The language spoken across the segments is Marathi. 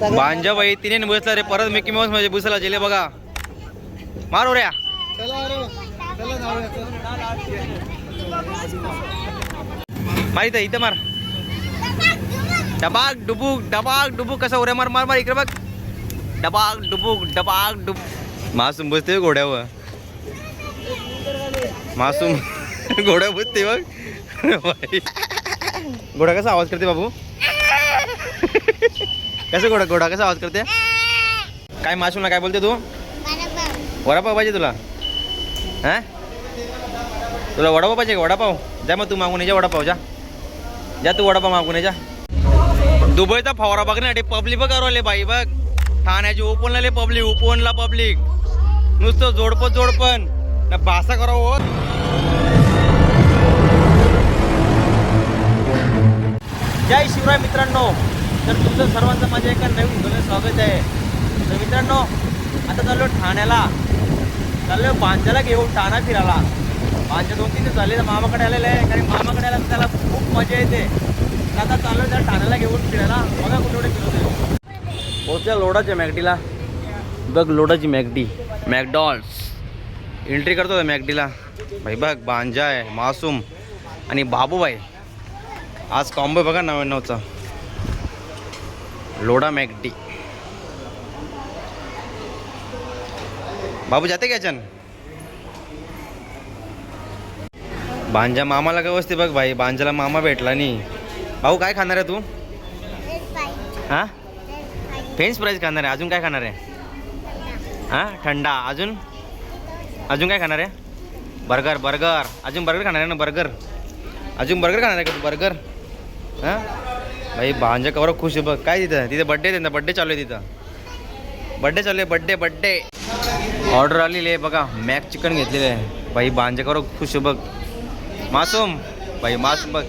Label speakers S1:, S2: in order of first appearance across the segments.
S1: भांजा बाई तिने बसला रे परत मिकी माऊस म्हणजे बुसला गेले बघा मारो रे मारित इथं मार डबाक डुबूक कसा उऱ्या मार मार मार इकडे बघ डबाक डुबूक मासूम बसते घोड्यावर मासूम घोड्या बसते बघ घोडा कसा आवाज करते बाबू कसं घोडा कसा आवाज करते काय मासूमला काय बोलते तू वडापाव पाहिजे तुला हा तुला वडापाव पाहिजे का वडापाव जा मग तू मागून ये जा वडापाव जा तू वडापाव मागून ये जा दुबईचा फवारा बघण्यासाठी पब्लिक बघ करवले बाई बघ ठाण्याची ओपनला पब्लिक उपवनला पब्लिक नुसतं जोडपण ना भाषा करावं जय शिवराय मित्रांनो तर तुमचं सर्वांचं माझ्या एका नवीन व्हिडिओमध्ये स्वागत आहे तर मित्रांनो आता चाललो ठाण्याला चाललो भांजाला घेऊन ठाणा फिरायला भांजा 2-3 दिवस झाले तर मामाकडे आलेलं आहे कारण मामाकडे आला त्याला खूप मजा येते आता चाललो त्या ठाण्याला घेऊन फिरायला बघा कुठे फिरवते पोहोचल्या लोडाच्या मॅगडीला बघ लोडाची मॅकडॉल्ड्स एंट्री करतो मॅगडीला भाई बघ भांजा आहे मासूम आणि बाबूबाई आज कॉम्बो बघा 99चा लोडा मॅगडी बाबू जाते का याच्यान भांजा मामाला काय वस्ती बघ भाई भांजाला मामा भेटला नाही भाऊ काय खाणार आहे तू हा फ्रेंच फ्राईज खाणार आहे अजून काय खाणार आहे हा थंडा अजून काय खाणार आहे बर्गर अजून बर्गर खाणार आहे ना बर्गर अजून बर्गर खाणार आहे का तू बर्गर हां भाई भांजा कवर खुश आहे बघ काय तिथे बड्डे त्यांना बड्डे चालू आहे तिथं बड्डे चालू आहे बड्डे ऑर्डर आलेली आहे बघा मॅक चिकन घेतलेलं आहे भाई भांजा कवर खुश आहे बघ मासूम बघ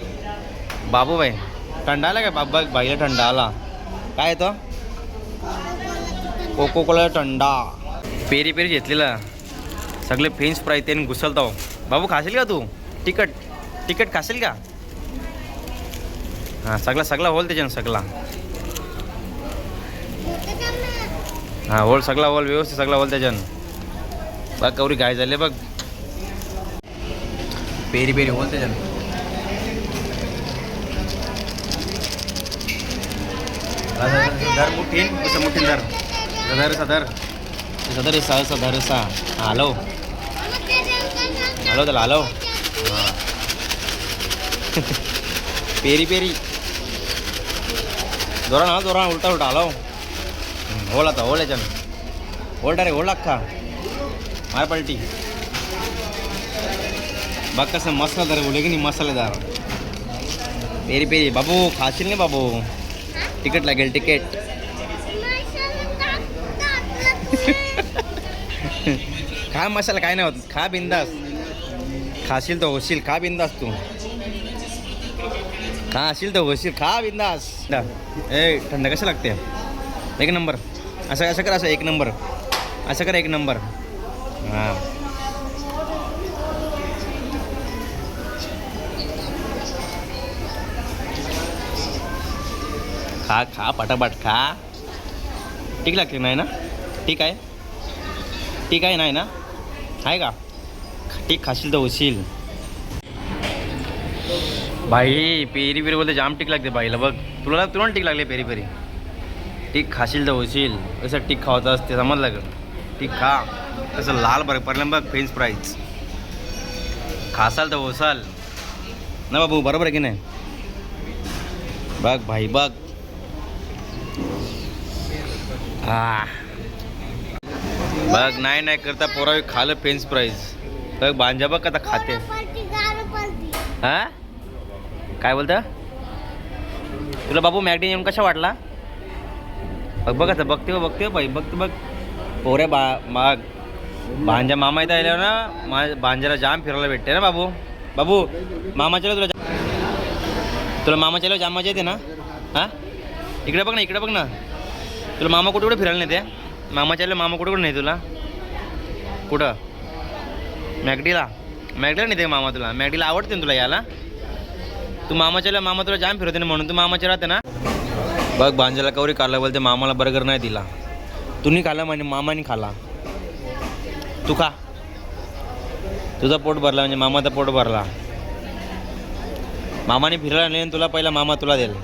S1: बाबू भाई थंडा आला काय बाबा भाईला थंडा आला काय येतो कोको कोला थंडा पेरी घेतलेला सगळे फ्रेंच फ्राय त्याने घुसलतो बाबू खाशील का तू तिकट खाशील का हां सगळा होल त्याच्यानं सगळा हां होल सगळा होल व्यवस्थित सगळा होल त्याच्यानं बघ कवरी गाय झाले बघ पेरी होल त्याच्यानं धर मुठीन कसं मुठीन धर सदर सा हॅलो त्याला हॅलो हां पेरी जोरा उलटा हॅलो होल आता होल याच्यानं होल अख्खा मार पलटी बघ कसं मसालेदार बोले की नाही मसालेदार पेरी बाबू खाशील नाही बाबू तिकीट लागेल तिकीट खा मसाला काय नाही होत खा बिंदास खाशील तर होशील खा बिंदास तू खाशील तर होशील खा बिंदास ए थंड कसं लागते एक नंबर असं कर असं एक नंबर असं कर एक नंबर हां खा पटापट खा ठीक लागते नाही ना ठीक आहे नाही ना आहे का ठीक खाशील तर होशील भाई पेरी बोलते जाम टीक लागते बाईला बघ तुला टीक लागले पेरी टीक खाशील तर होशील कसं टीक खावतं असते समजलं का टीक खा तसं लाल बरं पडलं बघ फ्रेंच फ्राईज खासाल तर होसाल ना बाबू बरोबर आहे की नाही बघ भाई बघ बघ नाही करता पोरावी खालं फ्रेंच फ्राईज बघ भांजा बघ आता खाते हा काय बोलता तुला बाबू मॅगडी येऊन कशा वाटला बघ आता बघते बाई बघ पोऱ्या भांजा मामा इथं आल्यावर ना भांजाला जाम फिरायला भेटते ना बाबू मामाच्या तुला मामाच्या जाम मजा येते ना हां इकडे बघ ना तुला मामा कुठे फिरायला नेते मामा कुठे नाही तुला कुठं मॅगडीला नेते मामा तुला मॅगडीला आवडते ना तुला याला तू मामा तुला जाम फिरवते ना म्हणून तू मामाच्या राहते ना बघ भांजाला कवरी खाल्ला बोलते मामाला बर्गर नाही दिला. तुम्ही खाल्ला म्हणे मामाने खाला. तू खा. तुझा पोट भरला म्हणजे मामाचा पोट भरला. मामाने फिरायला नाही तुला पहिला मामा तुला देईल.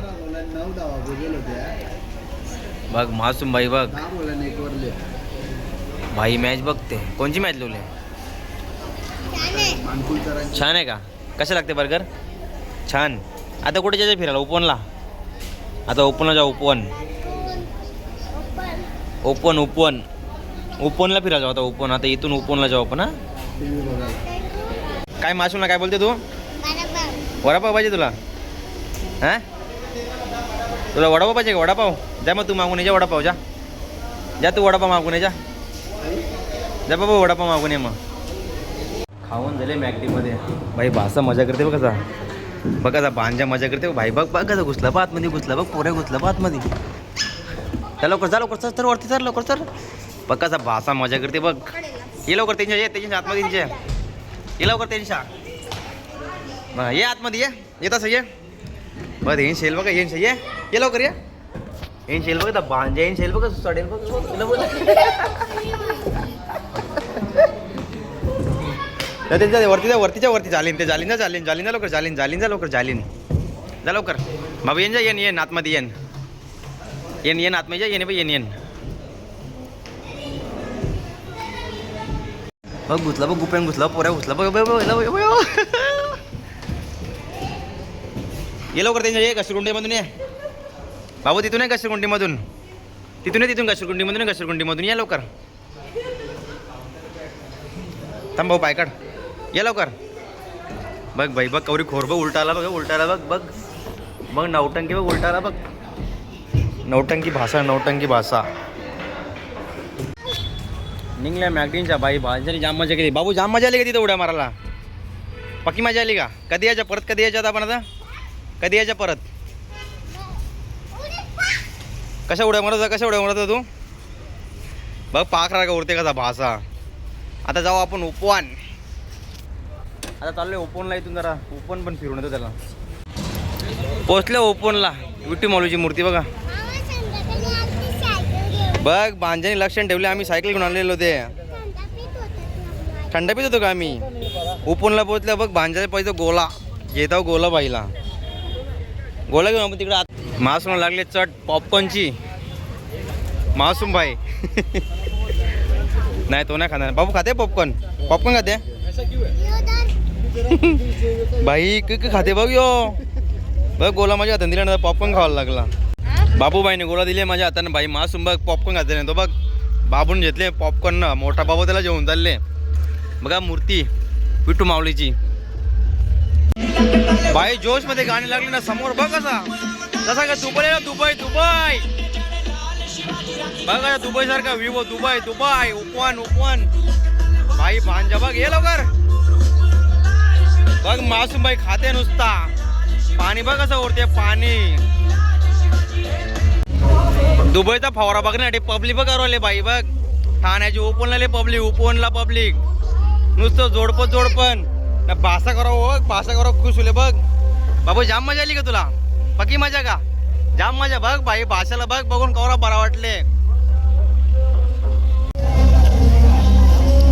S1: बघ मासूम भाई बघ भाई मॅच बघते. कोणची मॅच लावली? छान आहे का? कसं लागते बर्गर? छान. आता कुठे जायचं फिरायला? ओपनला. आता ओपनला जाऊ. ओपनला फिरायला जाऊ आता. ओपन आता इथून ओपनला जाऊ आपण. हा काय मासूमला काय बोलते तू? वडापाव पाहिजे तुला? हां तुला वडापाव पाहिजे का? वडापाव जा मग तू मागून ये. जा वडापाव जा. जा तू वडापाव मागून ये. जा जा बाबा वडापाव मागून ये. मग खाऊन झाले मॅगडीमध्ये. भाई भाषा मजा करते बघ कसा. बघ कसा भांजा मजा करते भाई. बघ बघ कसा घुसला बा आतमध्ये. घुसला बघ पोऱ्या घुसला बा आतमध्ये. त्या लवकर जा लवकर चल तर वरती चल लवकर चल. बघ कसा भाषा मजा करते बघ. ये लवकर त्यांच्या आतमध्ये त्यांच्या. ये लवकर त्यांच्या. बघा ये आतमध्ये. ये तसं ये. बघ येईन शेल बघा. येईन शेल. ये लवकर ये. येईन शेल बघा. भांजा येईन शेल बघा. चढेल बघ. त्यांच्या वरती जालीन. ते जालीन जा लवकर. जालीन जा लवकर. जा लवकर बाबा. येन जा. येन आतमध्ये येन आतमध्ये जा. येन बघ घुसला बघ. गुप्यान घुसला. पोऱ्या घुसला बघ. ये लवकर त्यांच्या. ये घसरगुंडीमधून ये बाबू. तिथून आहे घसरगुंडीमधून. तिथून घसरगुंडीमधून ये लवकर. थांब भाऊ पाय काढ. ये लवकर. बघ बाई बघ कवरी खोर बघ. उलटाला बघ. बघ नौटंकी बघ. उलटाला बघ. नौटंकी भाषा. निघल्या मॅगडीनच्या बाई. भाज्याने जाम मजा केली. बाबू जाम मजा आली का तिथं उड्या मारायला? पक्की मजा आली का? कधी यायच्या आपण आता? कधी यायच्या परत? कशा उड्या मारत तू? बघ पाखरा का उरते कसा भाषा. आता जाऊ आपण ओपन. आता चाललोय ओपनला. इथून जरा ओपन पण फिरून येतो. त्याला पोचले ओपनला. विठ्ठू माऊलीची मूर्ती बघा. बघ भांजाने लक्षण ठेवले. आम्ही सायकल घेऊन आणलेलो ते. थंड पित होतो का आम्ही? ओपनला पोचल्या बघ. भांजाचे पैसे गोला घेता. गोला बाईला गोला घेऊन आपण तिकडे. मासूम लागले चट पॉपकॉर्नची. मासूम भाई नाही तो नाही खाणार. बाबू खाते पॉपकॉर्न खाते भाई. खाते बघ यो. बघ गोला माझ्या हाताने दिल्यानंतर पॉपकॉर्न खावायला लागला. बाबूबाईने गोला दिले माझ्या हाताने भाई. मासूम बघ पॉपकॉर्न खाते नाही तो. बघ बाबून घेतले पॉपकॉर्न. मोठा बाबू त्याला जेवून चालले. बघा मूर्ती विठ्ठू माऊलीची. भाई जोश मध्ये गाणी लागली ना समोर. बघ कसा जसा का दुबई बघा. दुबई सारखा विवो. दुबई ओपन भाई. भांजा बघ. ये लवकर. बघ मासूम भाई खाते नुसता. पाणी बघ कसं उरते पाणी. दुबईचा फवारा बघण्यासाठी पब्लिक बघ करवले बाई. बघ ठाण्याची ओपनला पब्लिक नुसतं जोडपण भाषा करावं खुश होले. बघ बाबू जाम मजा आली का तुला? पक्की मजा का? जाम मजा. बघ बाई भाषाला बघ. बघून कवरा बरा वाटले.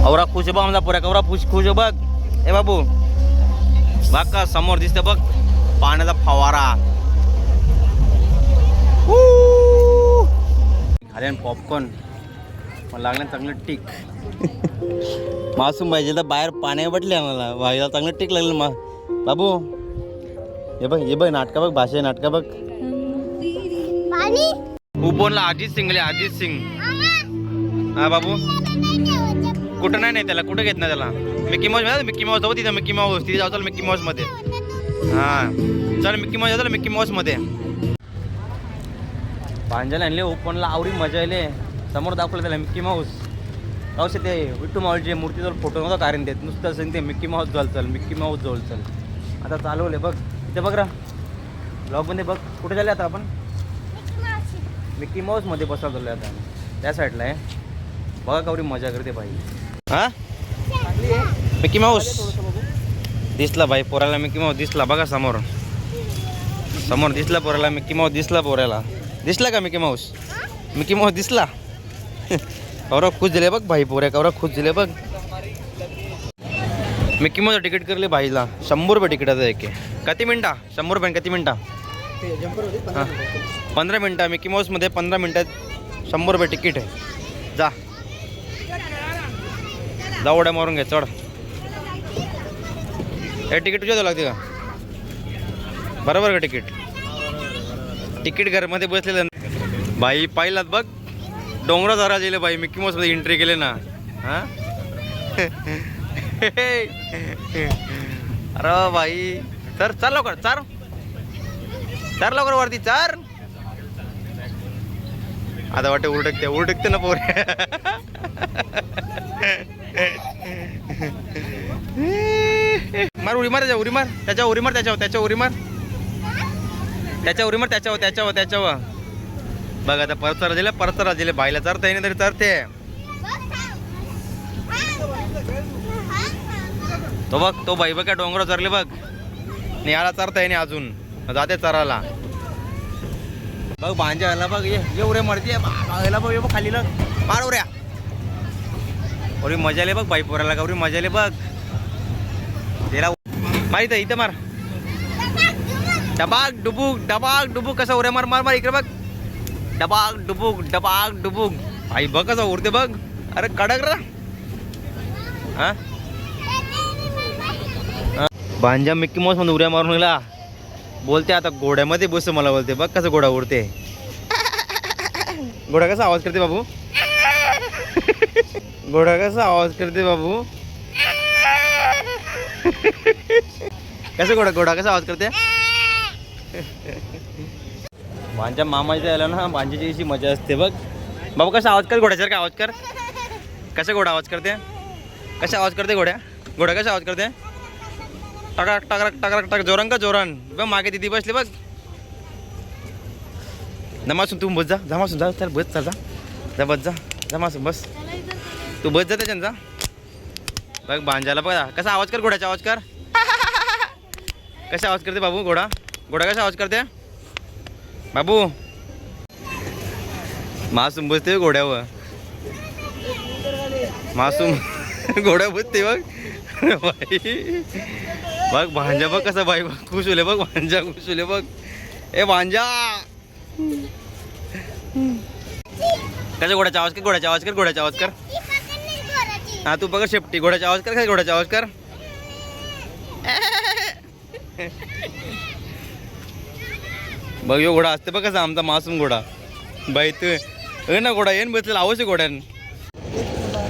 S1: औरा खुश बघ. आमचा पुऱ्या कवरा खुश बघ. ए बाबू बघ का समोर दिसते बघ पाण्याचा फवारा. खाल्यान पॉपकॉर्न मला लागलं चांगलं टिक. मासूम पाहिजे तर बाहेर पाण्या बटले आम्हाला. भाईला चांगलं टिक लागलं. बाबू हे बघ नाटका बघ. भाषा नाटका बघ. ओपनला अरिजित सिंग. हा बाबू कुठं नाही त्याला. कुठं घेत नाही त्याला. मिकी माऊस जाऊ. तिथं मिकी माऊस जाऊ. चल मिकी माऊस मध्ये. हा चल मिकी माऊस मध्ये. भांजाला आणले ओपनला. आवडी मजा आले. समोर दाखवलं त्याला मिकी माऊस. अवश्य ते विठ्ठू माऊलीची मूर्तीजवळ फोटो नव्हता कारण देत. नुसतं असं ते मिकी माऊस जवळ चल. आता चालवले बघ. इथे बघ रा ब्लॉगमध्ये बघ. कुठे झाले आता आपण? मिकी माऊस मध्ये बसायला चाललोय आता. त्या साईडला आहे बघा. कवरी मजा करते भाई. हा मिकी माऊस दिसला भाई पोराला. मिकी माऊस दिसला बघा. समोर दिसला पोराला. मिकी माऊस दिसला पोराला. दिसला का मिकी माऊस? मिकी माऊस दिसला? कवरा खुश दिले बघ भाई, पोऱ्या कवरा खुश दिले बघ. मिकी माऊस तिकीट करले भाईला 100 रुपये तिकीटाचं एक. किती मिनटा? 100 रुपये किती मिनटा? 15 मिनटं. मिकी माऊसमध्ये 15 मिनटात 100 रुपये तिकीट आहे. जा जा उड्या मारून घे, चढ. हे तिकीट तुझ्या लागते का? बरोबर का तिकीट? तिकीट घरमध्ये बसलेलं भाई पाहिलात बघ, डोंगरा जरा गेले भाई मिकी माऊसमध्ये एंट्री केले ना. हां अरे भाई तर चाल लवकर, चार लवकर वरती चार. आता वाटते उरटकते ना पोरे. मार उडी मार, उडी मार त्याच्या उडी मार, त्याच्या उडी मार, त्याच्यावर. बघ आता परत दिले भाईला चरता येणे तरी चरते. तो बघ, तो भाई बघ काय डोंगर चरले बघ. आणि याला चरता येणे अजून, जाते चराला. बघ भांजा आला बघ, ये उरे मरते बघ खाली लग मार उऱ्या. उरी मजा आली बघ बाई पोराला, का उरी मजा आली बघ. त्याला माहित आहे इथं मार. डबाक डुबुक कसा उऱ्या मार मार मार इकडे बघ. डबाक डुबुक आई बघ कसा उरते बघ. अरे कडक रा. हा भांजा मिक्की माऊस म्हणून उड्या मारून गेला. बोलते आता घोड्यामध्ये बस मला बोलते. बघ कसं घोडा उडते. घोडा कसा आवाज करते बाबू? घोडा कसा आवाज करते बाबू? कसं घोडा कसा आवाज करते? भांजा मामाच्या आला ना, भांजाची अशी मजा असते बघ. बाबू कसा आवाज कर घोड्यासारखा आवाज कर. कसा घोडा आवाज करते? कसा आवाज करते घोड्या कसा आवाज करते? टकरक टकरक टकरक टक जोरान का जोरान. बघ मागे दिदी बसली बघ. जमासून तू बस जा, जमासून जा, चल बस चल जा बस जा, जमासून बस तू बस जा त्याच्यानं जा. बघ भांजाला बघा कसा आवाज कर, घोड्याचा आवाज कर. कसा आवाज करते बाबू घोडा कसा आवाज करते बाबू? मासूम बसते घोड्यावर, मासूम घोड्या बसते बघ. भाई बघ भांजा बघ कसा भाई खुश होले बघ. भांजा खुश होले बघ. ए भांजा कसा घोड्याचा आवाज कर. हा तू बघ शेपटी. घोड्याचा आवाज कर. बघ यो घोडा असते बघ कसा आमचा मासूम घोडा. बाई तू ना घोडा येऊन बसलेला आवश्यक घोड्यान.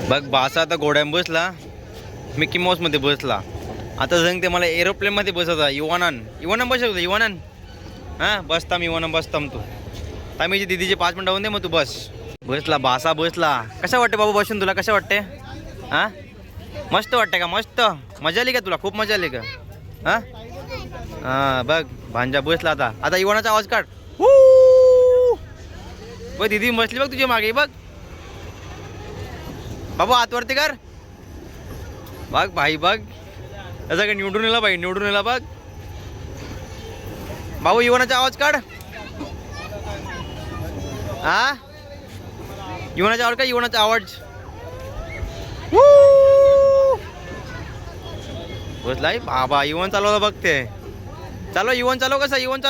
S1: बघ बासा आता घोड्यान बसला, मिकी माऊस मध्ये बसला. आता सांगते मला एरोप्लेन मध्ये बसवता. इवानन बसवतो इवानन. हां बसताम इवानन बसताम. तू तामीची दीदीचे 5 मिनटं होऊन दे मग तू बसला. बासा बसला. कसा वाटते बाबू बसून तुला? कसा वाटते? हां मस्त वाटते का? मस्त मजा आली का तुला? खूप मजा आली का? हां हां बघ भांजा बसला. आता इवानाचा आवाज काढ. बघ दीदी बसली बघ तुझ्या मागे. बघ बाबू आतवरती कर. बघ भाई बघ असं काय निवडून येला बघ. भाऊ इवानाचा आवाज काढ. हा इवानाचा आवाज का? इवानाचा आवाज बसलाय बाबा. इवन चालवला बघते. चालव इवन चालव. कसा इवन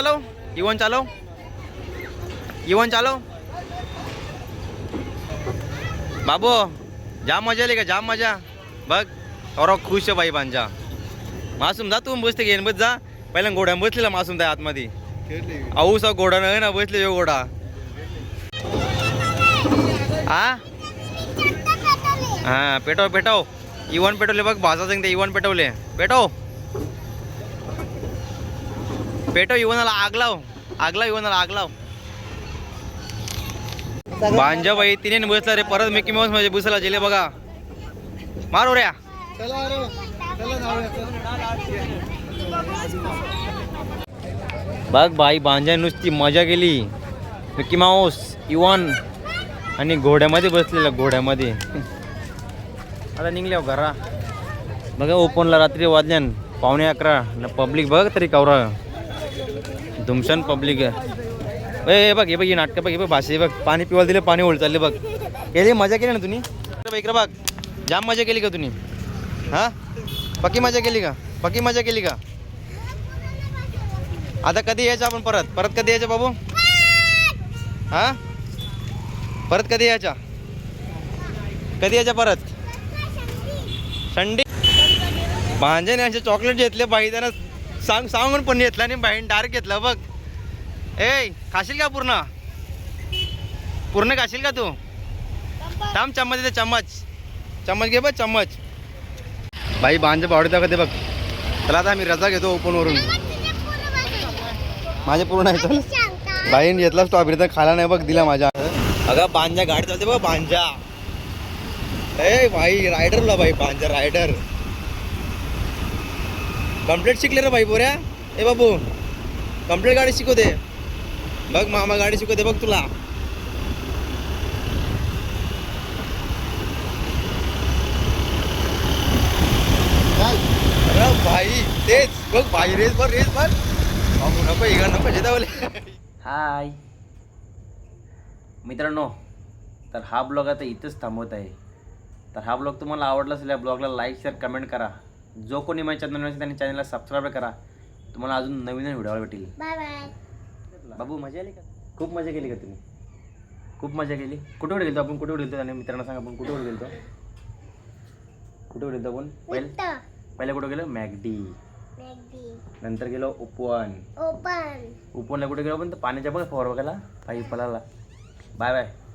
S1: चालव बाबू. जाम मजा आली का? जाम मजा. बघ और खुश आहे बाई भांजा. मासूम जा तू बसते घेऊन बस जा. पहिला घोड्या बसलेला मासूम त्या आतमध्ये. औसा घोडा नाही ना बसले यो घोडा. हा पेटव इवन पेटवले बघ. भाषा सांगते इवन पेटवले. पेटव इवनाला आग लाव. भांजा बाई तिने बसला रे. परत मिकी माऊस म्हणजे बसला गेले बघा. मारो रे. बघ बाई भांजा नुसती मजा केली. मिकी माऊस इवन आणि घोड्यामध्ये बसलेला. घोड्यामध्ये आता निघल्या घरा बघा. ओपनला रात्री वाजल्यान 11:15 पब्लिक बघ तरी कवरा धुमशान पब्लिक आहे. हे बघ हे नाटकं बघ हे बघ भाषे बघ पाणी पिवायला दिले पाणी ओळ चालले बघ केली मजा केली ना तुम्ही इकडे बघ जाम मजा केली का तुम्ही हां पक्की मजा केली का पक्की मजा केली का आता कधी यायचं आपण परत परत कधी यायचं बाबू हां परत कधी यायचा कधी यायचा परत संडे भांजेने असे चॉकलेट घेतले बाई त्यांना सांगून पण घेतला आणि बाईन डायरेक्ट घेतला बघ ए खाशील का पूर्ण पूर्ण खाशील का तू थांब चम्मच येते चम्मच चम्मच घे बघ चम्मच बाई बांजे बावडी दाखवते बघ चला आता आम्ही रजा घेतो ओपनवरून माझे पूर्ण आहे चल बाईन घेतला स्ट्रॉबेरी तर खाला नाही बघ दिला माझ्या अगं बांजा गाडी चालते बघ बांजा ए भाई रायडरला बाई बांजा रायडर कंप्लीट शिकले रे भाई बोऱ्या ए बाबू कंप्लीट गाडी शिकवते बघ मामा गाडी शिकवते बघ तुला अरे भाई तेच बघ भाई रेस भर बाबू नको इकडं नको जेतावले हाय मित्रांनो तर हा ब्लॉग आता इथंच थांबवत आहे तर हा ब्लॉग तुम्हाला आवडला असेल या ब्लॉगला लाईक शेअर कमेंट करा जो कोणी माझ्या चॅनल असेल त्यांनी चॅनलला सबस्क्राईब करा तुम्हाला अजून नवीन व्हिडिओ भेटेल बाय बाय बाबू मजा आली का खूप मजा केली का तुम्ही खूप मजा केली कुठे गेलो आपण कुठे गेलो आणि मित्रांना सांगा आपण कुठे गेलो कुठे गेलो आपण पहिला कुठे गेलो मॅगडी नंतर गेलो ओपनला कुठे गेलो पण पाण्याच्या पण फवार बघायला पाईप पलाला बाय बाय